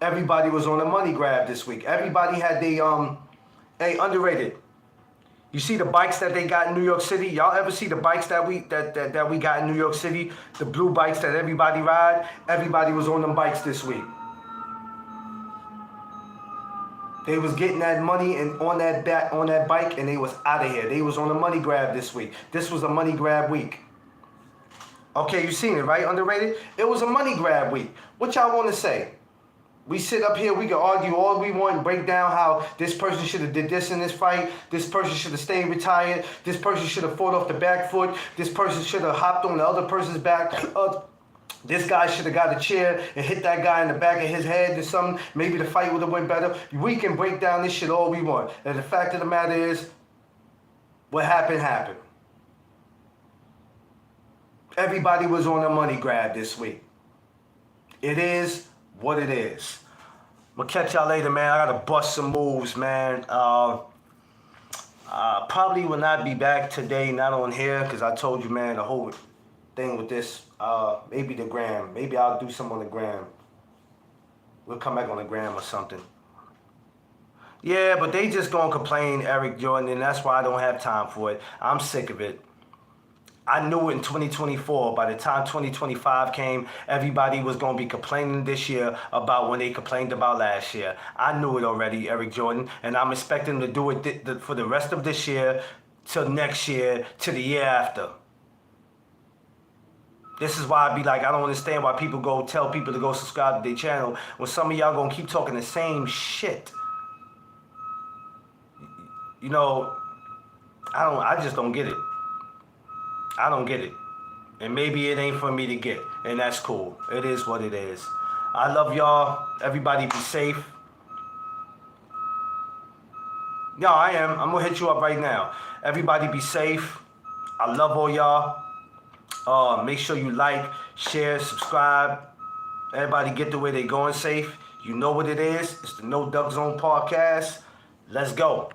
everybody was on a money grab this week. Everybody had underrated. You see the bikes that they got in New York City? Y'all ever see the bikes that we got in New York City? The blue bikes that everybody ride? Everybody was on them bikes this week. They was getting that money and on that bike and they was out of here. They was on a money grab this week. This was a money grab week. Okay, you seen it, right? Underrated? It was a money grab week. What y'all want to say? We sit up here, we can argue all we want and break down how this person should have did this in this fight, this person should have stayed retired, this person should have fought off the back foot, this person should have hopped on the other person's back, this guy should have got a chair and hit that guy in the back of his head or something, maybe the fight would have went better. We can break down this shit all we want. And the fact of the matter is, what happened, happened. Everybody was on a money grab this week. It is what it is. I'm gonna catch y'all later, man. I gotta bust some moves, man. Probably will not be back today, not on here, because I told you, man, the whole thing with this, maybe the gram. Maybe I'll do some on the gram. We'll come back on the gram or something. Yeah, but they just gonna complain, Eric Jordan, and that's why I don't have time for it. I'm sick of it. I knew in 2024, by the time 2025 came, everybody was going to be complaining this year about when they complained about last year. I knew it already, Eric Jordan, and I'm expecting them to do it for the rest of this year, till next year, to the year after. This is why I be like, I don't understand why people go tell people to go subscribe to their channel when some of y'all going to keep talking the same shit. You know, I just don't get it. I don't get it. And maybe it ain't for me to get. And that's cool. It is what it is. I love y'all. Everybody be safe. No, I am. I'm going to hit you up right now. Everybody be safe. I love all y'all. Make sure you like, share, subscribe. Everybody get the way they going safe. You know what it is. It's the No Duck Zone podcast. Let's go.